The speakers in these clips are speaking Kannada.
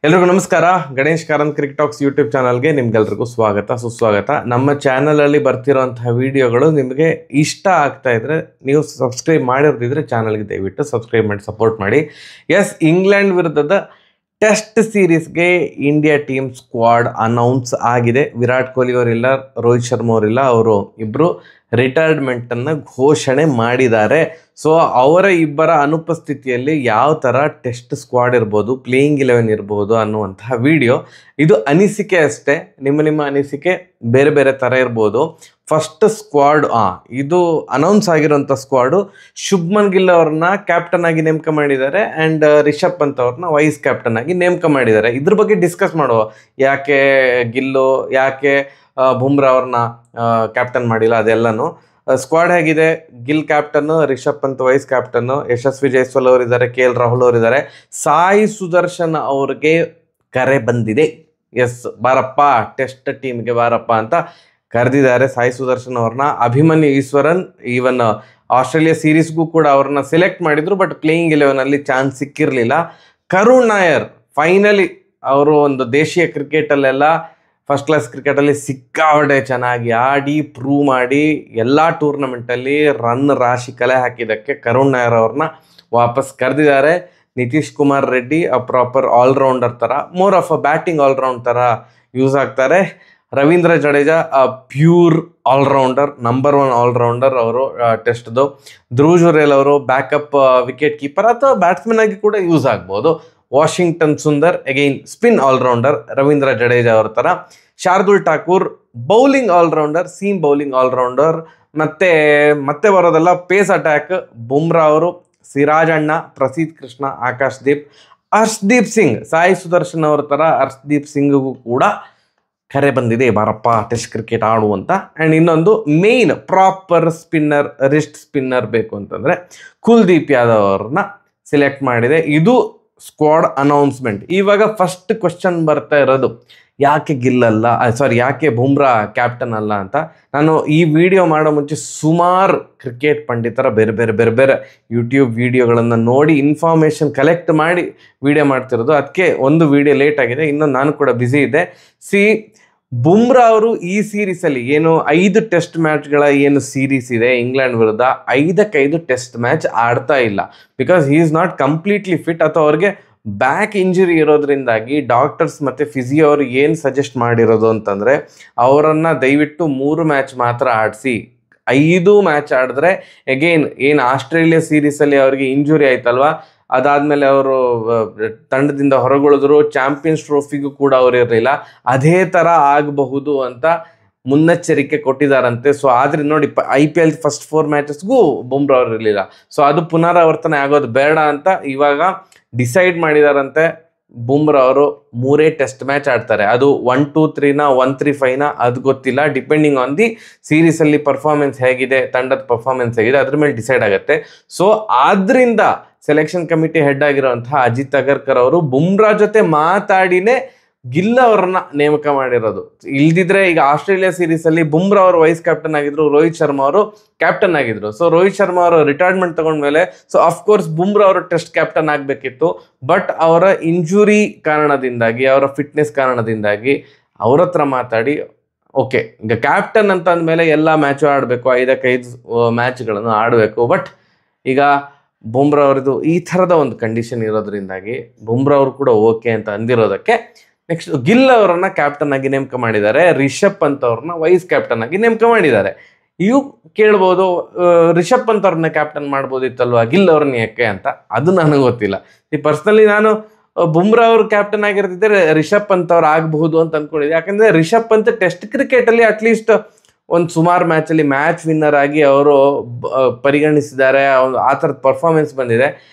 ಎಲ್ರಿಗೂ ನಮಸ್ಕಾರ. Ganesh Karanth cricket tax YouTube ಚಾನಲ್ಗೆ ನಿಮ್ಗೆಲ್ರಿಗೂ ಸ್ವಾಗತ ಸುಸ್ವಾಗತ. ನಮ್ಮ ಚಾನಲಲ್ಲಿ ಬರ್ತಿರೋಂತಹ ವಿಡಿಯೋಗಳು ನಿಮಗೆ ಇಷ್ಟ ಆಗ್ತಾ ಇದ್ರೆ, ನೀವು ಸಬ್ಸ್ಕ್ರೈಬ್ ಮಾಡಿರ್ದಿದ್ರೆ ಚಾನಲ್ಗೆ ದಯವಿಟ್ಟು ಸಬ್ಸ್ಕ್ರೈಬ್ ಮಾಡಿ ಸಪೋರ್ಟ್ ಮಾಡಿ. ಎಸ್, ಇಂಗ್ಲೆಂಡ್ ವಿರುದ್ಧದ ಟೆಸ್ಟ್ ಸೀರೀಸ್ಗೆ ಇಂಡಿಯಾ ಟೀಮ್ ಸ್ಕ್ವಾಡ್ ಅನೌನ್ಸ್ ಆಗಿದೆ. ವಿರಾಟ್ ಕೊಹ್ಲಿ ಅವರಿಲ್ಲ, ರೋಹಿತ್ ಶರ್ಮಾ ಅವರಿಲ್ಲ, ಅವರು ಇಬ್ಬರು ರಿಟೈರ್ಮೆಂಟನ್ನು ಘೋಷಣೆ ಮಾಡಿದ್ದಾರೆ. ಸೊ ಅವರ ಇಬ್ಬರ ಅನುಪಸ್ಥಿತಿಯಲ್ಲಿ ಯಾವ ಥರ ಟೆಸ್ಟ್ ಸ್ಕ್ವಾಡ್ ಇರ್ಬೋದು, ಪ್ಲೇಯಿಂಗ್ 11 ಇರ್ಬೋದು ಅನ್ನುವಂತಹ ವಿಡಿಯೋ. ಇದು ಅನಿಸಿಕೆ ಅಷ್ಟೇ, ನಿಮ್ಮ ಅನಿಸಿಕೆ ಬೇರೆ ಬೇರೆ ಥರ ಇರ್ಬೋದು. ಫಸ್ಟ್ ಸ್ಕ್ವಾಡ್ ಇದು ಅನೌನ್ಸ್ ಆಗಿರೋಂಥ ಸ್ಕ್ವಾಡು ಶುಭ್ಮನ್ ಗಿಲ್ ಅವ್ರನ್ನ ಕ್ಯಾಪ್ಟನ್ ಆಗಿ ನೇಮಕ ಮಾಡಿದ್ದಾರೆ ಆ್ಯಂಡ್ ರಿಷಬ್ ಪಂತ್ ಅವ್ರನ್ನ ವೈಸ್ ಕ್ಯಾಪ್ಟನ್ ಆಗಿ ನೇಮಕ ಮಾಡಿದ್ದಾರೆ. ಇದ್ರ ಬಗ್ಗೆ ಡಿಸ್ಕಸ್ ಮಾಡುವ. ಯಾಕೆ ಗಿಲ್ಲು, ಯಾಕೆ ಬುಮ್ರಾ ಅವ್ರನ್ನ ಕ್ಯಾಪ್ಟನ್ ಮಾಡಿಲ್ಲ, ಅದೆಲ್ಲನೂ. ಸ್ಕ್ವಾಡ್ ಹೇಗಿದೆ: Gill captain, Rishabh Pant vice captain, Yashasvi Jaiswal ಅವರಿದ್ದಾರೆ, KL ರಾಹುಲ್ ಅವರಿದ್ದಾರೆ. ಸಾಯಿ ಸುದರ್ಶನ್ ಅವ್ರಿಗೆ ಕರೆ ಬಂದಿದೆ. ಎಸ್, ಬಾರಪ್ಪ ಟೆಸ್ಟ್ ಟೀಮ್ಗೆ ಬಾರಪ್ಪ ಅಂತ ಕರೆದಿದ್ದಾರೆ ಸಾಯಿ ಸುದರ್ಶನ್ ಅವ್ರನ್ನ. ಅಭಿಮನ್ಯು ಈಶ್ವರನ್, ಈವನ್ ಆಸ್ಟ್ರೇಲಿಯಾ ಸೀರೀಸ್ಗೂ ಕೂಡ ಅವ್ರನ್ನ ಸೆಲೆಕ್ಟ್ ಮಾಡಿದ್ರು, ಬಟ್ ಪ್ಲೇಯಿಂಗ್ 11ಅಲ್ಲಿ ಚಾನ್ಸ್ ಸಿಕ್ಕಿರಲಿಲ್ಲ. ಕರುಣ್ ನಾಯರ್ ಫೈನಲಿ ಅವರು ಒಂದು ದೇಶೀಯ ಕ್ರಿಕೆಟಲ್ಲೆಲ್ಲ ಫಸ್ಟ್ ಕ್ಲಾಸ್ ಕ್ರಿಕೆಟಲ್ಲಿ ಸಿಕ್ಕಾಪಟ್ಟೆ ಚೆನ್ನಾಗಿ ಆಡಿ ಪ್ರೂವ್ ಮಾಡಿ ಎಲ್ಲ ಟೂರ್ನಮೆಂಟಲ್ಲಿ ರನ್ ರಾಶಿ ಕಲೆ ಹಾಕಿದ್ದಕ್ಕೆ ಕರುಣ್ ನಾಯರ್ ಅವ್ರನ್ನ ವಾಪಸ್ ಕರೆದಿದ್ದಾರೆ. ನಿತೀಶ್ ಕುಮಾರ್ ರೆಡ್ಡಿ ಪ್ರಾಪರ್ ಆಲ್ರೌಂಡರ್ ಥರ, more of a batting allround ಥರ ಯೂಸ್ ಆಗ್ತಾರೆ. Ravindra Jadeja pure allrounder, number 1 allrounder ಅವರು ಟೆಸ್ಟ್ದು. ಧ್ರುವ್ ಜುರೇಲ್ ಅವರು ಬ್ಯಾಕಪ್ ವಿಕೆಟ್ ಕೀಪರ್ ಅಥವಾ ಬ್ಯಾಟ್ಸ್ಮನ್ ಆಗಿ ಕೂಡ ಯೂಸ್ ಆಗ್ಬೋದು. Washington Sundar again spin allrounder, Ravindra Jadeja ಅವ್ರ ಥರ. Shardul Thakur bowling allrounder, seam bowling allrounder. ಮತ್ತೆ ಬರೋದೆಲ್ಲ ಪೇಸ್ ಅಟ್ಯಾಕ್. ಬುಮ್ರಾ ಅವರು, ಸಿರಾಜ್ ಅಣ್ಣ, ಪ್ರಸಿದ್ಧ ಕೃಷ್ಣ, ಆಕಾಶ್ದೀಪ್, ಹರ್ಷ್ದೀಪ್ ಸಿಂಗ್, ಸಾಯಿ ಸುದರ್ಶನ್ ಅವ್ರ ಥರ ಹರ್ಷ್ದೀಪ್ ಸಿಂಗ್ಗೂ ಕೂಡ ಕರೆ ಬಂದಿದೆ, ಬಾರಪ್ಪ ಟೆಸ್ಟ್ ಕ್ರಿಕೆಟ್ ಆಡು ಅಂತ. ಆ್ಯಂಡ್ ಇನ್ನೊಂದು main proper spinner, wrist spinner ಬೇಕು ಅಂತಂದರೆ ಕುಲ್ದೀಪ್ ಯಾದವ್ ಅವ್ರನ್ನ ಸೆಲೆಕ್ಟ್ ಮಾಡಿದೆ. ಇದು ಸ್ಕ್ವಾಡ್ ಅನೌನ್ಸ್ಮೆಂಟ್. ಇವಾಗ ಫಸ್ಟ್ ಕ್ವಶನ್ ಬರ್ತಾ ಇರೋದು, ಯಾಕೆ ಗಿಲ್ಲಲ್ಲ, ಯಾಕೆ ಬುಮ್ರಾ ಕ್ಯಾಪ್ಟನ್ ಅಲ್ಲ ಅಂತ. ನಾನು ಈ ವಿಡಿಯೋ ಮಾಡೋ ಮುಂಚೆ ಸುಮಾರು ಕ್ರಿಕೆಟ್ ಪಂಡಿತರ ಬೇರೆ ಬೇರೆ ಯೂಟ್ಯೂಬ್ ವಿಡಿಯೋಗಳನ್ನು ನೋಡಿ ಇನ್ಫಾರ್ಮೇಷನ್ ಕಲೆಕ್ಟ್ ಮಾಡಿ ವಿಡಿಯೋ ಮಾಡ್ತಿರೋದು. ಅದಕ್ಕೆ ಒಂದು ವಿಡಿಯೋ ಲೇಟ್ ಆಗಿದೆ, ಇನ್ನೊಂದು ನಾನು ಕೂಡ ಬ್ಯುಸಿ ಇದ್ದೆ. ಬುಮ್ರಾ ಅವರು ಈ ಸೀರೀಸಲ್ಲಿ ಏನು 5 ಟೆಸ್ಟ್ ಮ್ಯಾಚ್ಗಳ ಏನು ಸೀರೀಸ್ ಇದೆ ಇಂಗ್ಲೆಂಡ್ ವಿರುದ್ಧ, 5 ಟೆಸ್ಟ್ ಮ್ಯಾಚ್ ಆಡ್ತಾ ಇಲ್ಲ. Because he is not completely fit, ಅಥವಾ ಅವ್ರಿಗೆ ಬ್ಯಾಕ್ ಇಂಜುರಿ ಇರೋದ್ರಿಂದಾಗಿ ಡಾಕ್ಟರ್ಸ್ ಮತ್ತು ಫಿಸಿಯೋ ಅವರು ಏನು ಸಜೆಸ್ಟ್ ಮಾಡಿರೋದು ಅಂತಂದರೆ, ಅವರನ್ನು ದಯವಿಟ್ಟು 3 ಮ್ಯಾಚ್ ಮಾತ್ರ ಆಡಿಸಿ. 5 ಮ್ಯಾಚ್ ಆಡಿದ್ರೆ ಅಗೈನ್ ಏನು ಆಸ್ಟ್ರೇಲಿಯಾ ಸೀರೀಸಲ್ಲಿ ಅವರಿಗೆ ಇಂಜುರಿ ಆಯ್ತಲ್ವಾ, ಅದಾದಮೇಲೆ ಅವರು ತಂಡದಿಂದ ಹೊರಗುಳಿದ್ರು, ಚಾಂಪಿಯನ್ಸ್ ಟ್ರೋಫಿಗೂ ಕೂಡ ಅವರು ಇರಲಿಲ್ಲ, ಅದೇ ಥರ ಆಗಬಹುದು ಅಂತ ಮುನ್ನೆಚ್ಚರಿಕೆ ಕೊಟ್ಟಿದ್ದಾರಂತೆ. ಸೊ ಆದರೆ ನೋಡಿ, IPL ಫಸ್ಟ್ 4 ಮ್ಯಾಚಸ್ಗೂ ಬುಮ್ರಾ ಅವರು ಇರಲಿಲ್ಲ. ಸೊ ಅದು ಪುನರಾವರ್ತನೆ ಆಗೋದು ಬೇಡ ಅಂತ ಇವಾಗ ಡಿಸೈಡ್ ಮಾಡಿದಾರಂತೆ. ಬುಮ್ರಾ ಅವರು 3 ಟೆಸ್ಟ್ ಮ್ಯಾಚ್ ಆಡ್ತಾರೆ. ಅದು 1-2-3ನ 1-3-5ನ ಅದು ಗೊತ್ತಿಲ್ಲ, ಡಿಪೆಂಡಿಂಗ್ ಆನ್ ದಿ ಸೀರೀಸಲ್ಲಿ ಪರ್ಫಾರ್ಮೆನ್ಸ್ ಹೇಗಿದೆ, ತಂಡದ ಪರ್ಫಾರ್ಮೆನ್ಸ್ ಹೇಗಿದೆ, ಅದ್ರ ಮೇಲೆ ಡಿಸೈಡ್ ಆಗುತ್ತೆ. ಸೊ ಆದ್ರಿಂದ ಸೆಲೆಕ್ಷನ್ ಕಮಿಟಿ ಹೆಡ್ ಆಗಿರುವಂತಹ ಅಜಿತ್ ಅಗರ್ಕರ್ ಅವರು ಬುಮ್ರಾ ಜೊತೆ ಮಾತಾಡಿನೇ ಗಿಲ್ ಅವ್ರನ್ನ ನೇಮಕ ಮಾಡಿರೋದು. ಇಲ್ದಿದ್ರೆ ಈಗ ಆಸ್ಟ್ರೇಲಿಯಾ ಸೀರೀಸಲ್ಲಿ ಬುಮ್ರಾ ಅವರು ವೈಸ್ ಕ್ಯಾಪ್ಟನ್ ಆಗಿದ್ರು, ರೋಹಿತ್ ಶರ್ಮಾ ಅವರು ಕ್ಯಾಪ್ಟನ್ ಆಗಿದ್ರು. ಸೊ ರೋಹಿತ್ ಶರ್ಮಾ ಅವರು ರಿಟೈರ್ಮೆಂಟ್ ತಗೊಂಡ್ಮೇಲೆ ಸೊ ಅಫ್ಕೋರ್ಸ್ ಬುಮ್ರಾ ಅವರು ಟೆಸ್ಟ್ ಕ್ಯಾಪ್ಟನ್ ಆಗಬೇಕಿತ್ತು. ಬಟ್ ಅವರ ಇಂಜುರಿ ಕಾರಣದಿಂದಾಗಿ, ಅವರ ಫಿಟ್ನೆಸ್ ಕಾರಣದಿಂದಾಗಿ ಅವ್ರ ಹತ್ರ ಮಾತಾಡಿ, ಓಕೆ ಈಗ ಕ್ಯಾಪ್ಟನ್ ಅಂತ ಅಂದಮೇಲೆ ಎಲ್ಲ ಮ್ಯಾಚು ಆಡಬೇಕು, 5 ಮ್ಯಾಚ್ಗಳನ್ನು ಆಡಬೇಕು. ಬಟ್ ಈಗ ಬುಮ್ರಾ ಅವ್ರದ್ದು ಈ ಥರದ ಒಂದು ಕಂಡೀಷನ್ ಇರೋದ್ರಿಂದಾಗಿ ಬುಮ್ರಾ ಅವರು ಕೂಡ ಓಕೆ ಅಂತ ಅಂದಿರೋದಕ್ಕೆ ನೆಕ್ಸ್ಟ್ ಗಿಲ್ ಅವರನ್ನ ಕ್ಯಾಪ್ಟನ್ ಆಗಿ ನೇಮಕ ಮಾಡಿದ್ದಾರೆ, ರಿಷಬ್ ಪಂತ್ ಅವ್ರನ್ನ ವೈಸ್ ಕ್ಯಾಪ್ಟನ್ ಆಗಿ ನೇಮಕ ಮಾಡಿದ್ದಾರೆ. ಇವು ಕೇಳ್ಬೋದು, ರಿಷಬ್ ಪಂತ್ ಅವ್ರನ್ನ ಕ್ಯಾಪ್ಟನ್ ಮಾಡ್ಬೋದಿತ್ತಲ್ವಾ, ಗಿಲ್ ಅವ್ರನ್ನ ಯಾಕೆ ಅಂತ. ಅದು ನನಗೆ ಗೊತ್ತಿಲ್ಲ. ಪರ್ಸ್ನಲಿ ನಾನು ಬುಮ್ರಾ ಅವರು ಕ್ಯಾಪ್ಟನ್ ಆಗಿರ್ತಿದ್ರೆ ರಿಷಬ್ ಪಂತ್ ಅವ್ರು ಆಗಬಹುದು ಅಂತ ಅಂದ್ಕೊಂಡಿದ್ದೆ. ಯಾಕಂದರೆ ರಿಷಬ್ ಪಂತ್ ಟೆಸ್ಟ್ ಕ್ರಿಕೆಟಲ್ಲಿ ಅಟ್ಲೀಸ್ಟ್ ಒಂದು ಸುಮಾರು ಮ್ಯಾಚಲ್ಲಿ ಮ್ಯಾಚ್ ವಿನ್ನರ್ ಆಗಿ ಅವರು ಪರಿಗಣಿಸಿದ್ದಾರೆ, ಆ ಥರದ ಪರ್ಫಾರ್ಮೆನ್ಸ್ ಬಂದಿದೆ.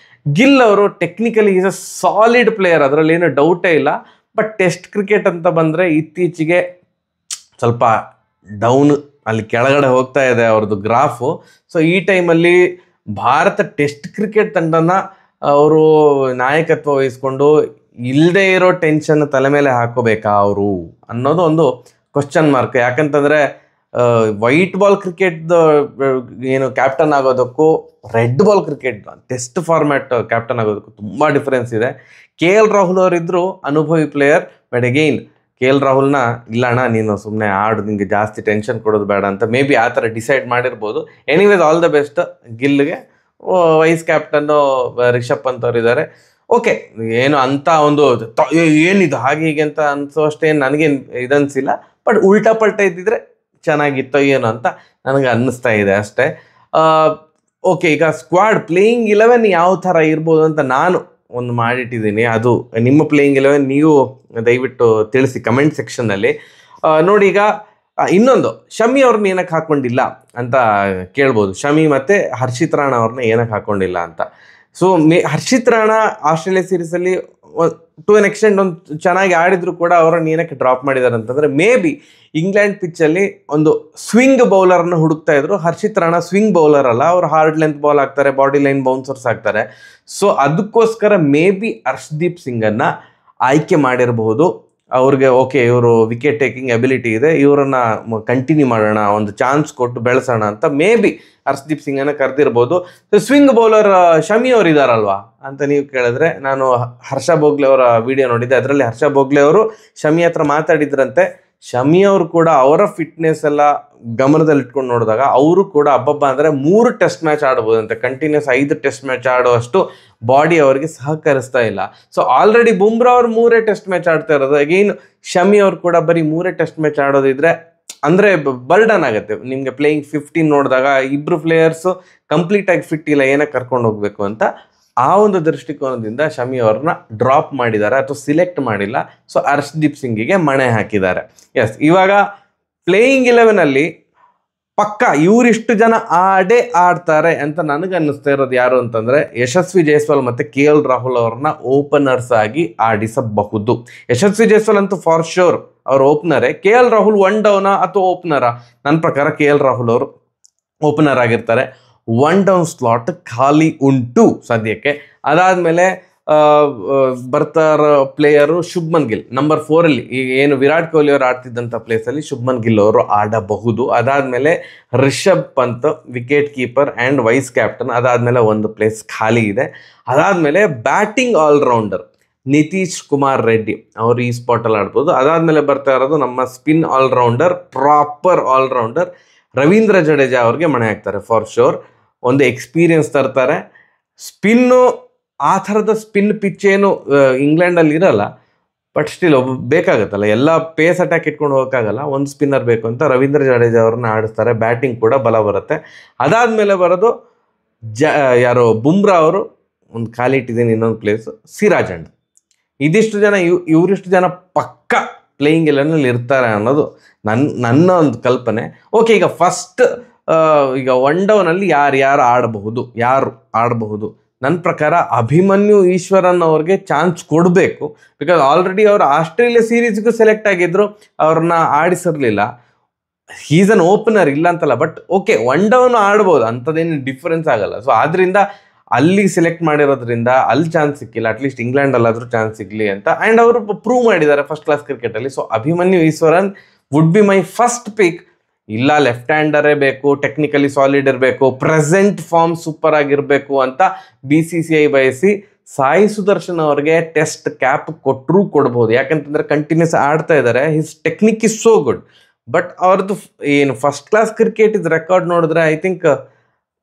ಗಿಲ್ ಅವರು technically is a solid player, ಅದರಲ್ಲಿ ಏನೂ ಡೌಟೇ ಇಲ್ಲ. ಬಟ್ ಟೆಸ್ಟ್ ಕ್ರಿಕೆಟ್ ಅಂತ ಬಂದರೆ ಇತ್ತೀಚೆಗೆ ಸ್ವಲ್ಪ ಡೌನ್, ಅಲ್ಲಿ ಕೆಳಗಡೆ ಹೋಗ್ತಾ ಇದೆ ಅವ್ರದ್ದು ಗ್ರಾಫು. ಸೊ ಈ ಟೈಮಲ್ಲಿ ಭಾರತ ಟೆಸ್ಟ್ ಕ್ರಿಕೆಟ್ ತಂಡನ ಅವರು ನಾಯಕತ್ವ ವಹಿಸ್ಕೊಂಡು ಇಲ್ಲದೆ ಇರೋ ಟೆನ್ಷನ್ ತಲೆ ಮೇಲೆ ಹಾಕೋಬೇಕಾ ಅವರು ಅನ್ನೋದು ಒಂದು ಕ್ವಶನ್ ಮಾರ್ಕ್. ಯಾಕಂತಂದರೆ ವೈಟ್ ಬಾಲ್ ಕ್ರಿಕೆಟ್ದು ಏನು ಕ್ಯಾಪ್ಟನ್ ಆಗೋದಕ್ಕೂ red ball cricket test format captain ಆಗೋದಕ್ಕೂ ತುಂಬ ಡಿಫ್ರೆನ್ಸ್ ಇದೆ. KL ರಾಹುಲ್ ಅವರಿದ್ರು ಅನುಭವಿ ಪ್ಲೇಯರ್. ಬಟ್ ಅಗೈನ್ KL ರಾಹುಲ್ನ ಇಲ್ಲ ಅಣ್ಣ ನೀನು ಸುಮ್ಮನೆ ಆಡು, ನಿಂಗೆ ಜಾಸ್ತಿ ಟೆನ್ಷನ್ ಕೊಡೋದು ಬೇಡ ಅಂತ ಮೇ ಬಿ ಆ ಥರ ಡಿಸೈಡ್ ಮಾಡಿರ್ಬೋದು. ಎನಿವೇಸ್ ಆಲ್ ದ ಬೆಸ್ಟ್ ಗಿಲ್ಗೆ. ವೈಸ್ ಕ್ಯಾಪ್ಟನ್ನು ರಿಷಬ್ ಪಂತ್ ಅವರು ಇದ್ದಾರೆ. ಓಕೆ, ಏನು ಅಂತ ಒಂದು ಏನಿದು ಹಾಗೆ ಹೀಗೆ ಅಂತ ಅನ್ಸೋ ಅಷ್ಟೇನು ನನಗೇನು ಇದನ್ಸಿಲ್ಲ. ಬಟ್ ಉಲ್ಟಾ ಪಲ್ಟಾ ಇದ್ದಿದ್ರೆ ಚೆನ್ನಾಗಿತ್ತೋ ಏನೋ ಅಂತ ನನಗೆ ಅನ್ನಿಸ್ತಾ ಇದೆ ಅಷ್ಟೇ. ಓಕೆ, ಈಗ ಸ್ಕ್ವಾಡ್ ಪ್ಲೇಯಿಂಗ್ 11 ಯಾವ ಥರ ಇರ್ಬೋದು ಅಂತ ನಾನು ಒಂದು ಮಾಡಿಟ್ಟಿದ್ದೀನಿ. ಅದು ನಿಮ್ಮ ಪ್ಲೇಯಿಂಗ್ 11 ನೀವು ದಯವಿಟ್ಟು ತಿಳಿಸಿ ಕಮೆಂಟ್ ಸೆಕ್ಷನ್ನಲ್ಲಿ. ನೋಡಿ, ಈಗ ಇನ್ನೊಂದು ಶಮಿ ಅವ್ರನ್ನ ಏನಕ್ಕೆ ಹಾಕ್ಕೊಂಡಿಲ್ಲ ಅಂತ ಕೇಳ್ಬೋದು. ಶಮಿ ಮತ್ತು ಹರ್ಷಿತ್ ರಾಣಾ ಅವ್ರನ್ನ ಏನಕ್ಕೆ ಹಾಕ್ಕೊಂಡಿಲ್ಲ ಅಂತ. ಸೊ ಹರ್ಷಿತ್ ರಾಣಾ ಆಸ್ಟ್ರೇಲಿಯಾ ಸೀರೀಸಲ್ಲಿ ಟು ಎನ್ ಎಕ್ಸ್ಟೆಂಟ್ ಒಂದು ಚೆನ್ನಾಗಿ ಆಡಿದ್ರು ಕೂಡ ಅವರನ್ನು ಏನಕ್ಕೆ ಡ್ರಾಪ್ ಮಾಡಿದ್ದಾರೆ ಅಂತಂದರೆ, ಮೇ ಬಿ ಇಂಗ್ಲೆಂಡ್ ಪಿಚ್ಚಲ್ಲಿ ಒಂದು ಸ್ವಿಂಗ್ ಬೌಲರ್ನ ಹುಡುಕ್ತಾ ಇದ್ರು. ಹರ್ಷಿತ್ ರಾಣಾ ಸ್ವಿಂಗ್ ಬೌಲರ್ ಅಲ್ಲ, ಅವರು ಹಾರ್ಡ್ ಲೆಂತ್ ಬಾಲ್ ಹಾಕ್ತಾರೆ, ಬಾಡಿ ಲೈನ್ ಬೌನ್ಸರ್ಸ್ ಹಾಕ್ತಾರೆ. ಸೊ ಅದಕ್ಕೋಸ್ಕರ ಮೇ ಬಿ ಹರ್ಷದೀಪ್ ಸಿಂಗನ್ನು ಆಯ್ಕೆ ಮಾಡಿರಬಹುದು. ಅವ್ರಿಗೆ ಓಕೆ, ಇವರು ವಿಕೆಟ್ ಟೇಕಿಂಗ್ ಎಬಿಲಿಟಿ ಇದೆ, ಇವರನ್ನ ಕಂಟಿನ್ಯೂ ಮಾಡೋಣ, ಒಂದು ಚಾನ್ಸ್ ಕೊಟ್ಟು ಬೆಳೆಸೋಣ ಅಂತ ಮೇ ಬಿ ಹರ್ಷದೀಪ್ ಸಿಂಗನ್ನು ಕರೆದಿರ್ಬೋದು. ಸ್ವಿಂಗ್ ಬೌಲರ್ ಶಮಿ ಅವರು ಇದಾರಲ್ವಾ ಅಂತ ನೀವು ಕೇಳಿದ್ರೆ, ನಾನು ಹರ್ಷ ಬೋಗ್ಲೆ ಅವರ ವಿಡಿಯೋ ನೋಡಿದ್ದೆ. ಅದರಲ್ಲಿ ಹರ್ಷ ಬೋಗ್ಲೆ ಅವರು ಶಮಿ ಹತ್ರ ಮಾತಾಡಿದ್ರಂತೆ. ಶಮಿ ಅವರು ಕೂಡ ಅವರ ಫಿಟ್ನೆಸ್ ಎಲ್ಲ ಗಮನದಲ್ಲಿ ಇಟ್ಕೊಂಡು ನೋಡಿದಾಗ ಅವರು ಕೂಡ ಹಬ್ಬಬ್ಬ ಅಂದರೆ 3 ಟೆಸ್ಟ್ ಮ್ಯಾಚ್ ಆಡ್ಬೋದಂತೆ. ಕಂಟಿನ್ಯೂಸ್ 5 ಟೆಸ್ಟ್ ಮ್ಯಾಚ್ ಆಡುವಷ್ಟು ಬಾಡಿ ಅವರಿಗೆ ಸಹಕರಿಸ್ತಾ ಇಲ್ಲ. ಸೊ ಆಲ್ರೆಡಿ ಬುಮ್ರಾ ಅವ್ರು 3 ಟೆಸ್ಟ್ ಮ್ಯಾಚ್ ಆಡ್ತಾ ಇರೋದು. ಅಗೈನ್ ಶಮಿ ಅವ್ರು ಕೂಡ ಬರೀ 3 ಟೆಸ್ಟ್ ಮ್ಯಾಚ್ ಆಡೋದಿದ್ರೆ ಅಂದರೆ ಬರ್ಡನ್ ಆಗುತ್ತೆ ನಿಮಗೆ. ಪ್ಲೇಯಿಂಗ್ 15 ನೋಡಿದಾಗ ಇಬ್ಬರು ಪ್ಲೇಯರ್ಸು ಕಂಪ್ಲೀಟಾಗಿ ಫಿಟ್ ಇಲ್ಲ, ಏನಕ್ಕೆ ಕರ್ಕೊಂಡು ಹೋಗಬೇಕು ಅಂತ ಆ ಒಂದು ದೃಷ್ಟಿಕೋನದಿಂದ ಶಮಿ ಅವ್ರನ್ನ ಡ್ರಾಪ್ ಮಾಡಿದ್ದಾರೆ ಅಥವಾ ಸಿಲೆಕ್ಟ್ ಮಾಡಿಲ್ಲ. ಸೊ ಹರ್ಷದೀಪ್ ಸಿಂಗಿಗೆ ಮಣೆ ಹಾಕಿದ್ದಾರೆ. ಎಸ್, ಇವಾಗ ಪ್ಲೇಯಿಂಗ್ 11ಅಲ್ಲಿ ಪಕ್ಕ ಇವರಿಷ್ಟು ಜನ ಆಡ್ತಾರೆ ಅಂತ ನನಗೆ ಅನ್ನಿಸ್ತಾ ಇರೋದು ಯಾರು ಅಂತಂದರೆ, ಯಶಸ್ವಿ ಜೈಸ್ವಾಲ್ ಮತ್ತು KL ರಾಹುಲ್ ಅವ್ರನ್ನ ಓಪನರ್ಸ್ ಆಗಿ ಆಡಿಸಬಹುದು. ಯಶಸ್ವಿ ಜೈಸ್ವಾಲ್ ಅಂತೂ ಫಾರ್ ಶೋರ್ ಅವ್ರ ಓಪನರೇ. KL ರಾಹುಲ್ 1 ಡೌನಾ ಅಥವಾ ಓಪನರಾ? ನನ್ನ ಪ್ರಕಾರ KL ರಾಹುಲ್ ಅವರು ಓಪನರ್ ಆಗಿರ್ತಾರೆ. 1 ಡೌನ್ ಸ್ಲಾಟ್ ಖಾಲಿ ಉಂಟು ಸದ್ಯಕ್ಕೆ. ಅದಾದಮೇಲೆ ಬರ್ತಾರ ಪ್ಲೇಯರು ಶುಭ್ಮನ್ ಗಿಲ್ ನಂಬರ್ 4ಅಲ್ಲಿ. ಈಗ ಏನು ವಿರಾಟ್ ಕೊಹ್ಲಿ ಅವರು ಆಡ್ತಿದ್ದಂಥ ಪ್ಲೇಸಲ್ಲಿ ಶುಭ್ಮನ್ ಗಿಲ್ ಅವರು ಆಡಬಹುದು. ಅದಾದಮೇಲೆ Rishabh Pant wicket keeper and vice captain. ಅದಾದಮೇಲೆ ಒಂದು ಪ್ಲೇಸ್ ಖಾಲಿ ಇದೆ. ಅದಾದಮೇಲೆ ಬ್ಯಾಟಿಂಗ್ ಆಲ್ರೌಂಡರ್ ನಿತೀಶ್ ಕುಮಾರ್ ರೆಡ್ಡಿ ಅವರು ಈ ಸ್ಪಾಟಲ್ಲಿ ಆಡ್ಬೋದು. ಅದಾದಮೇಲೆ ಬರ್ತಾ ಇರೋದು ನಮ್ಮ spin all rounder, proper all rounder Ravindra Jadeja ಅವ್ರಿಗೆ ಮಣೆ ಹಾಕ್ತಾರೆ ಫಾರ್ ಶೋರ್. ಒಂದು ಎಕ್ಸ್ಪೀರಿಯನ್ಸ್ ತರ್ತಾರೆ. ಸ್ಪಿನ್ನು ಆ ಥರದ ಸ್ಪಿನ್ ಪಿಚ್ ಏನು ಇಂಗ್ಲೆಂಡಲ್ಲಿ ಇರಲ್ಲ, ಬಟ್ ಸ್ಟಿಲ್ ಒಬ್ಬ ಬೇಕಾಗುತ್ತಲ್ಲ, ಎಲ್ಲ ಪೇಸ್ ಅಟ್ಯಾಕ್ ಇಟ್ಕೊಂಡು ಹೋಗೋಕ್ಕಾಗಲ್ಲ, ಒಂದು ಸ್ಪಿನ್ನರ್ ಬೇಕು ಅಂತ ರವೀಂದ್ರ ಜಡೇಜಾ ಅವ್ರನ್ನ ಆಡಿಸ್ತಾರೆ. ಬ್ಯಾಟಿಂಗ್ ಕೂಡ ಬಲ ಬರುತ್ತೆ. ಅದಾದಮೇಲೆ ಬರೋದು ಯಾರು ಬುಮ್ರಾ ಅವರು, ಒಂದು ಖಾಲಿ ಇಟ್ಟಿದ್ದೀನಿ ಇನ್ನೊಂದು ಪ್ಲೇಸು, ಸಿರಾಜ್ ಅಂಡ್. ಇದಿಷ್ಟು ಜನ ಇವರಿಷ್ಟು ಜನ ಪಕ್ಕ ಪ್ಲೇಯಿಂಗ್ 11ನಲ್ಲಿ ಇರ್ತಾರೆ ಅನ್ನೋದು ನನ್ನ ಒಂದು ಕಲ್ಪನೆ. ಓಕೆ, ಈಗ ಫಸ್ಟ್ ಈಗ 1 ಡೌನಲ್ಲಿ ಯಾರು ಆಡಬಹುದು? ನನ್ನ ಪ್ರಕಾರ ಅಭಿಮನ್ಯು ಈಶ್ವರನ್ ಅವ್ರಿಗೆ ಚಾನ್ಸ್ ಕೊಡಬೇಕು. ಬಿಕಾಸ್ ಆಲ್ರೆಡಿ ಅವರು ಆಸ್ಟ್ರೇಲಿಯಾ ಸೀರೀಸ್ಗೂ ಸೆಲೆಕ್ಟ್ ಆಗಿದ್ರು, ಅವ್ರನ್ನ ಆಡಿಸಿರಲಿಲ್ಲ. ಹೀಸ್ ಅನ್ ಓಪನರ್ ಇಲ್ಲ ಅಂತಲ್ಲ, ಬಟ್ ಓಕೆ 1 ಡೌನ್ ಆಡ್ಬೋದು, ಅಂಥದ್ದೇನು ಡಿಫ್ರೆನ್ಸ್ ಆಗಲ್ಲ. ಸೊ ಆದ್ದರಿಂದ ಅಲ್ಲಿಗೆ ಸೆಲೆಕ್ಟ್ ಮಾಡಿರೋದ್ರಿಂದ ಅಲ್ಲಿ ಚಾನ್ಸ್ ಸಿಕ್ಕಿಲ್ಲ. ಅಟ್ಲೀಸ್ಟ್ ಇಂಗ್ಲೆಂಡಲ್ಲಾದರೂ ಚಾನ್ಸ್ ಸಿಗಲಿ ಅಂತ. ಆ್ಯಂಡ್ ಅವರು ಪ್ರೂವ್ ಮಾಡಿದ್ದಾರೆ ಫಸ್ಟ್ ಕ್ಲಾಸ್ ಕ್ರಿಕೆಟಲ್ಲಿ. So Abhimanyu Easwaran would be my first pick. ಇಲ್ಲ ಲೆಫ್ಟ್ ಹ್ಯಾಂಡರೇ ಬೇಕು, ಟೆಕ್ನಿಕಲಿ ಸಾಲಿಡ್ ಇರಬೇಕು, ಪ್ರೆಸೆಂಟ್ ಫಾರ್ಮ್ ಸೂಪರ್ ಆಗಿರಬೇಕು ಅಂತ BCCI ಬಯಸಿ ಸಾಯಿ ಸುದರ್ಶನ್ ಅವ್ರಿಗೆ ಟೆಸ್ಟ್ ಕ್ಯಾಪ್ ಕೊಡ್ಬೋದು. ಯಾಕಂತಂದರೆ ಕಂಟಿನ್ಯೂಸ್ ಆಡ್ತಾ ಇದ್ದಾರೆ. His technique is so good. But ಅವ್ರದ್ದು ಏನು ಫಸ್ಟ್ ಕ್ಲಾಸ್ ಕ್ರಿಕೆಟ್ ಇದು ರೆಕಾರ್ಡ್ ನೋಡಿದ್ರೆ ಐ ಥಿಂಕ್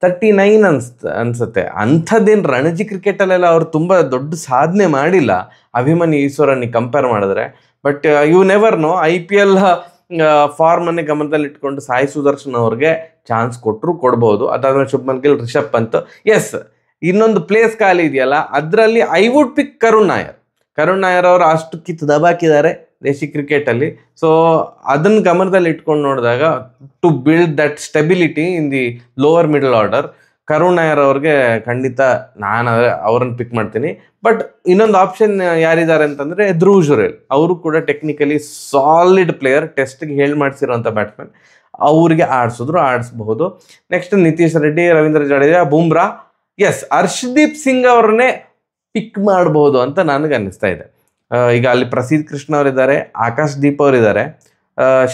39 ಅನ್ಸುತ್ತೆ. ಅಂಥದ್ದೇನು ರಣಜಿ ಕ್ರಿಕೆಟಲ್ಲೆಲ್ಲ ಅವ್ರು ತುಂಬ ದೊಡ್ಡ ಸಾಧನೆ ಮಾಡಿಲ್ಲ ಅಭಿಮನ್ಯು ಈಶ್ವರನ್ಗೆ ಕಂಪೇರ್ ಮಾಡಿದ್ರೆ. But you never know, IPL ಫಾರ್ಮನ್ನೇ ಗಮನದಲ್ಲಿ ಇಟ್ಕೊಂಡು ಸಾಯಿ ಸುದರ್ಶನ್ ಅವ್ರಿಗೆ ಚಾನ್ಸ್ ಕೊಡ್ಬೋದು. ಅದಾದ್ಮೇಲೆ ಶುಭ್ಮನ್ ಗಿಲ್, ರಿಷಬ್ ಪಂತ್. ಎಸ್, ಇನ್ನೊಂದು ಪ್ಲೇಸ್ ಖಾಲಿ ಇದೆಯಲ್ಲ, ಅದರಲ್ಲಿ I would pick Karun Nair ಅವರು ಅಷ್ಟು ಕಿತ್ತು ದಬಾಕಿದ್ದಾರೆ ದೇಶಿ ಕ್ರಿಕೆಟಲ್ಲಿ. ಸೊ ಅದನ್ನು ಗಮನದಲ್ಲಿ ಇಟ್ಕೊಂಡು ನೋಡಿದಾಗ to build that stability in the lower middle order, Karun Nair ಅವ್ರಿಗೆ ಖಂಡಿತ ನಾನು ಅವ್ರನ್ನ ಪಿಕ್ ಮಾಡ್ತೀನಿ. ಬಟ್ ಇನ್ನೊಂದು ಆಪ್ಷನ್ ಯಾರಿದ್ದಾರೆ ಅಂತಂದರೆ ಧ್ರುವ್ ಜುರೇಲ್. ಅವರು ಕೂಡ ಟೆಕ್ನಿಕಲಿ ಸಾಲಿಡ್ ಪ್ಲೇಯರ್, ಟೆಸ್ಟ್ಗೆ ಹೇಳಿ ಮಾಡಿಸಿರೋಂಥ ಬ್ಯಾಟ್ಸ್ಮನ್. ಅವ್ರಿಗೆ ಆಡಿಸ್ಬಹುದು. ನೆಕ್ಸ್ಟ್ ನಿತೀಶ್ ರೆಡ್ಡಿ, ರವೀಂದ್ರ ಜಡೇಜಾ, ಬುಮ್ರಾ. ಎಸ್, ಹರ್ಷದೀಪ್ ಸಿಂಗ್ ಅವ್ರನ್ನೇ ಪಿಕ್ ಮಾಡ್ಬೋದು ಅಂತ ನನಗೆ ಅನ್ನಿಸ್ತಾ ಇದೆ. ಈಗ ಅಲ್ಲಿ ಪ್ರಸಿದ್ಧ ಕೃಷ್ಣ ಅವರಿದ್ದಾರೆ, ಆಕಾಶ್ ದೀಪ್ ಅವರಿದ್ದಾರೆ,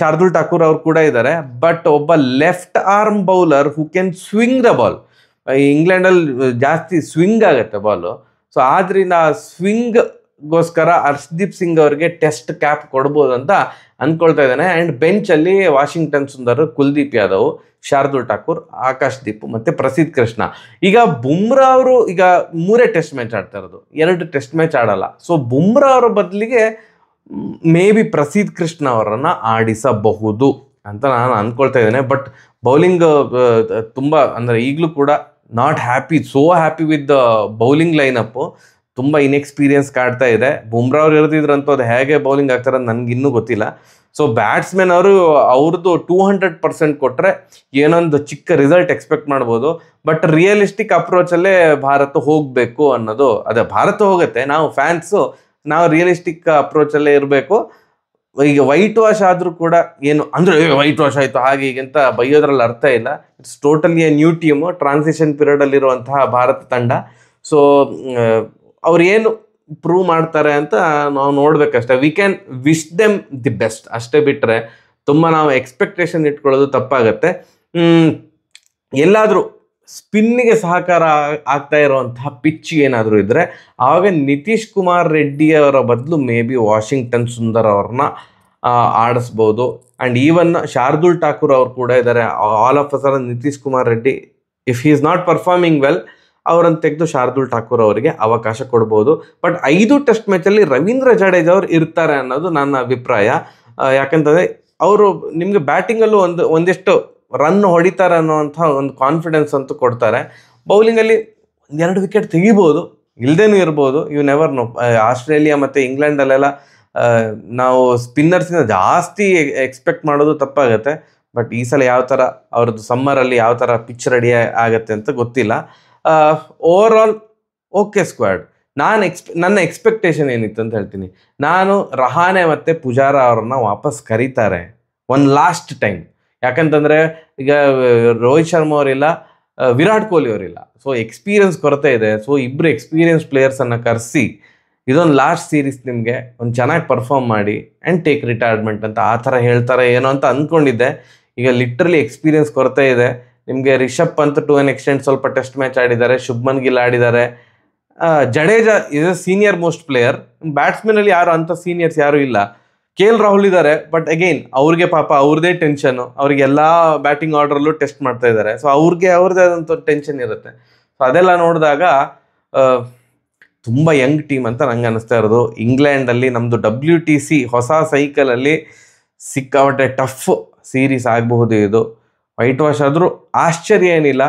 ಶಾರ್ದುಲ್ ಠಾಕೂರ್ ಅವ್ರು ಕೂಡ ಇದ್ದಾರೆ. ಬಟ್ ಒಬ್ಬ left arm bowler who can swing the ball. ಇಂಗ್ಲೆಂಡಲ್ಲಿ ಜಾಸ್ತಿ ಸ್ವಿಂಗ್ ಆಗುತ್ತೆ ಬಾಲು. ಸೊ ಆದ್ರಿಂದ ಸ್ವಿಂಗ್ ಗೋಸ್ಕರ ಹರ್ಷದೀಪ್ ಸಿಂಗ್ ಅವ್ರಿಗೆ ಟೆಸ್ಟ್ ಕ್ಯಾಪ್ ಕೊಡ್ಬೋದು ಅಂತ ಅನ್ಕೊಳ್ತಾ ಇದ್ದಾನೆ. ಆ್ಯಂಡ್ ಬೆಂಚಲ್ಲಿ ವಾಷಿಂಗ್ಟನ್ ಸುಂದರ್, ಕುಲ್ದೀಪ್ ಯಾದವ್, ಶಾರ್ದೂಲ್ ಠಾಕೂರ್, ಆಕಾಶ್ ದೀಪ್ ಮತ್ತು ಪ್ರಸಿದ್ಧ ಕೃಷ್ಣ. ಈಗ ಬುಮ್ರಾ ಅವರು ಈಗ 3 ಟೆಸ್ಟ್ ಮ್ಯಾಚ್ ಆಡ್ತಾ ಇರೋದು, 2 ಟೆಸ್ಟ್ ಮ್ಯಾಚ್ ಆಡಲ್ಲ. ಸೊ ಬುಮ್ರಾ ಅವರ ಬದಲಿಗೆ ಮೇ ಬಿ ಪ್ರಸಿದ್ಧ ಕೃಷ್ಣ ಅವರನ್ನು ಆಡಿಸಬಹುದು ಅಂತ ನಾನು ಅಂದ್ಕೊಳ್ತಾ ಇದ್ದೇನೆ. ಬಟ್ ಬೌಲಿಂಗ್ ತುಂಬ ಅಂದರೆ ಈಗಲೂ ಕೂಡ not happy, so happy with the bowling line-up. ತುಂಬ ಇನ್ಎಕ್ಸ್ಪೀರಿಯನ್ಸ್ ಕಾಡ್ತಾ ಇದೆ. ಬುಮ್ರಾ ಅವ್ರು ಇರ್ತಿದ್ರಂತೂ ಅದು ಹೇಗೆ ಬೌಲಿಂಗ್ ಆಗ್ತಾರೆ ಅಂತ ನನಗಿನ್ನೂ ಗೊತ್ತಿಲ್ಲ. ಸೊ ಬ್ಯಾಟ್ಸ್ಮನ್ ಅವರು ಅವ್ರದ್ದು 200% ಕೊಟ್ಟರೆ ಏನೊಂದು ಚಿಕ್ಕ ರಿಸಲ್ಟ್ ಎಕ್ಸ್ಪೆಕ್ಟ್ ಮಾಡ್ಬೋದು. ಬಟ್ ರಿಯಲಿಸ್ಟಿಕ್ ಅಪ್ರೋಚಲ್ಲೇ ಭಾರತ ಹೋಗಬೇಕು ಅನ್ನೋದು, ಅದೇ ಭಾರತ ಹೋಗುತ್ತೆ, ನಾವು ಫ್ಯಾನ್ಸು ನಾವು ರಿಯಲಿಸ್ಟಿಕ್ ಅಪ್ರೋಚಲ್ಲೇ ಇರಬೇಕು. ಈಗ ವೈಟ್ ವಾಶ್ ಆದರೂ ಕೂಡ ಏನು ಅಂದರೆ ವೈಟ್ ವಾಶ್ ಆಯಿತು ಹಾಗೆ ಹೀಗೆ ಅಂತ ಬೈಯೋದ್ರಲ್ಲಿ ಅರ್ಥ ಇಲ್ಲ. It's totally a new team, transition ಪೀರಿಯಡಲ್ಲಿರುವಂತಹ ಭಾರತ ತಂಡ. ಸೊ ಅವ್ರು ಏನು ಪ್ರೂವ್ ಮಾಡ್ತಾರೆ ಅಂತ ನಾವು ನೋಡ್ಬೇಕಷ್ಟೇ. We can wish them the best ಅಷ್ಟೇ, ಬಿಟ್ಟರೆ ತುಂಬ ನಾವು ಎಕ್ಸ್ಪೆಕ್ಟೇಷನ್ ಇಟ್ಕೊಳ್ಳೋದು ತಪ್ಪಾಗತ್ತೆ. ಎಲ್ಲಾದರೂ ಸ್ಪಿನ್ನಿಗೆ ಸಹಕಾರ ಆಗ್ತಾ ಇರುವಂತಹ ಪಿಚ್ ಏನಾದರೂ ಇದ್ದರೆ ಆವಾಗ ನಿತೀಶ್ ಕುಮಾರ್ ರೆಡ್ಡಿ ಅವರ ಬದಲು ಮೇ ಬಿ ವಾಷಿಂಗ್ಟನ್ ಸುಂದರ್ ಅವ್ರನ್ನ ಆಡಿಸ್ಬೋದು. ಆ್ಯಂಡ್ ಈವನ್ ಶಾರ್ದೂಲ್ ಠಾಕೂರ್ ಅವ್ರು ಕೂಡ ಇದ್ದಾರೆ. All of a sudden Nitish Kumar Reddy if he is not performing well ಅವರನ್ನು ತೆಗೆದು ಶಾರ್ದೂಲ್ ಠಾಕೂರ್ ಅವರಿಗೆ ಅವಕಾಶ ಕೊಡ್ಬೋದು. ಬಟ್ 5 ಟೆಸ್ಟ್ ಮ್ಯಾಚಲ್ಲಿ ರವೀಂದ್ರ ಜಡೇಜಾ ಅವರು ಇರ್ತಾರೆ ಅನ್ನೋದು ನನ್ನ ಅಭಿಪ್ರಾಯ. ಯಾಕಂತಂದರೆ ಅವರು ನಿಮಗೆ ಬ್ಯಾಟಿಂಗಲ್ಲೂ ಒಂದಿಷ್ಟು ರನ್ ಹೊಡಿತಾರೆ ಅನ್ನೋವಂಥ ಒಂದು ಕಾನ್ಫಿಡೆನ್ಸ್ ಅಂತೂ ಕೊಡ್ತಾರೆ. ಬೌಲಿಂಗಲ್ಲಿ 2 ವಿಕೆಟ್ ತೆಗಿಬೋದು, ಇಲ್ಲದೇನೂ ಇರ್ಬೋದು, ಯು ನೆವರ್ ನೋ. ಆಸ್ಟ್ರೇಲಿಯಾ ಮತ್ತು ಇಂಗ್ಲೆಂಡಲ್ಲೆಲ್ಲ ನಾವು ಸ್ಪಿನ್ನರ್ಸಿಂದ ಜಾಸ್ತಿ ಎಕ್ಸ್ಪೆಕ್ಟ್ ಮಾಡೋದು ತಪ್ಪಾಗತ್ತೆ. ಬಟ್ ಈ ಸಲ ಯಾವ ಥರ ಅವ್ರದ್ದು ಸಮ್ಮರಲ್ಲಿ ಯಾವ ಥರ ಪಿಚ್ ರೆಡಿ ಆಗುತ್ತೆ ಅಂತ ಗೊತ್ತಿಲ್ಲ. Over all okay squad. ನನ್ನ ಎಕ್ಸ್ಪೆಕ್ಟೇಷನ್ ಏನಿತ್ತು ಅಂತ ಹೇಳ್ತೀನಿ. ನಾನು ರಹಾನೆ ಮತ್ತು ಪುಜಾರ ಅವ್ರನ್ನ ವಾಪಸ್ ಕರೀತಾರೆ ಒಂದು ಲಾಸ್ಟ್ ಟೈಮ್. ಯಾಕಂತಂದರೆ ಈಗ ರೋಹಿತ್ ಶರ್ಮಾ ಅವರಿಲ್ಲ, ವಿರಾಟ್ ಕೊಹ್ಲಿ ಅವರಿಲ್ಲ. ಸೊ ಎಕ್ಸ್ಪೀರಿಯನ್ಸ್ ಕೊರತೆ ಇದೆ. ಸೊ ಇಬ್ಬರು ಎಕ್ಸ್ಪೀರಿಯನ್ಸ್ ಪ್ಲೇಯರ್ಸನ್ನು ಕರೆಸಿ ಇದೊಂದು ಲಾಸ್ಟ್ ಸೀರೀಸ್ ನಿಮಗೆ ಒಂದು ಚೆನ್ನಾಗಿ ಪರ್ಫಾರ್ಮ್ ಮಾಡಿ ಆ್ಯಂಡ್ ಟೇಕ್ ರಿಟೈರ್ಮೆಂಟ್ ಅಂತ ಆ ಥರ ಹೇಳ್ತಾರೆ ಏನೋ ಅಂತ ಅಂದ್ಕೊಂಡಿದ್ದೆ. ಈಗ ಲಿಟ್ರಲಿ ಎಕ್ಸ್ಪೀರಿಯನ್ಸ್ ಕೊರತೆ ಇದೆ ನಿಮಗೆ. Rishabh Pant to an extent ಸ್ವಲ್ಪ ಟೆಸ್ಟ್ ಮ್ಯಾಚ್ ಆಡಿದ್ದಾರೆ, ಶುಭ್ಮನ್ ಗಿಲ್ ಆಡಿದ್ದಾರೆ. Jadeja is a senior most player. ಬ್ಯಾಟ್ಸ್ಮನಲ್ಲಿ ಯಾರು ಅಂಥ ಸೀನಿಯರ್ಸ್ ಯಾರೂ ಇಲ್ಲ. KL ರಾಹುಲ್ ಇದ್ದಾರೆ, ಬಟ್ ಅಗೈನ್ ಅವ್ರಿಗೆ ಪಾಪ ಅವ್ರದ್ದೇ ಟೆನ್ಷನು. ಅವ್ರಿಗೆಲ್ಲ ಬ್ಯಾಟಿಂಗ್ ಆರ್ಡ್ರಲ್ಲೂ ಟೆಸ್ಟ್ ಮಾಡ್ತಾ ಇದ್ದಾರೆ. ಸೊ ಅವ್ರದ್ದೇ ಆದಂಥ ಟೆನ್ಷನ್ ಇರುತ್ತೆ. ಸೊ ಅದೆಲ್ಲ ನೋಡಿದಾಗ ತುಂಬ ಯಂಗ್ ಟೀಮ್ ಅಂತ ನಂಗೆ ಅನ್ನಿಸ್ತಾ ಇರೋದು. ಇಂಗ್ಲೆಂಡಲ್ಲಿ ನಮ್ಮದು WTC ಹೊಸ ಸೈಕಲಲ್ಲಿ ಸಿಕ್ಕಾಪಟ್ಟೆ ಟಫ್ ಸೀರೀಸ್ ಆಗಬಹುದು. ಇದು ವೈಟ್ ವಾಶ್ ಆದರೂ ಆಶ್ಚರ್ಯ ಏನಿಲ್ಲ.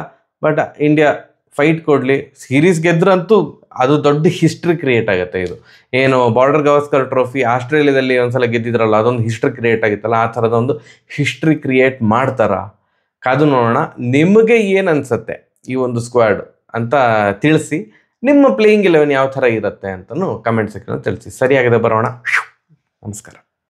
ಬಟ್ ಇಂಡಿಯಾ ಫೈಟ್ ಕೊಡಲಿ, ಸೀರೀಸ್ ಗೆದ್ರಂತೂ ಅದು ದೊಡ್ಡ ಹಿಸ್ಟ್ರಿ ಕ್ರಿಯೇಟ್ ಆಗುತ್ತೆ. ಇದು ಏನು ಬಾರ್ಡರ್ ಗವಾಸ್ಕರ್ ಟ್ರೋಫಿ ಆಸ್ಟ್ರೇಲಿಯಾದಲ್ಲಿ ಒಂದ್ಸಲ ಗೆದ್ದಿದ್ರಲ್ಲ, ಅದೊಂದು ಹಿಸ್ಟ್ರಿ ಕ್ರಿಯೇಟ್ ಆಗಿತ್ತಲ್ಲ, ಆ ಥರದೊಂದು ಹಿಸ್ಟ್ರಿ ಕ್ರಿಯೇಟ್ ಮಾಡ್ತಾರ ಕಾದು ನೋಡೋಣ. ನಿಮಗೆ ಏನು ಅನಿಸುತ್ತೆ ಈ ಒಂದು ಸ್ಕ್ವಾಡ್ ಅಂತ ತಿಳಿಸಿ. ನಿಮ್ಮ ಪ್ಲೇಯಿಂಗ್ 11 ಯಾವ ಥರ ಇರುತ್ತೆ ಅಂತಲೂ ಕಮೆಂಟ್ ಸೆಕ್ಷನ್ ತಿಳಿಸಿ. ಸರಿಯಾಗಿದೆ, ಬರೋಣ. ನಮಸ್ಕಾರ.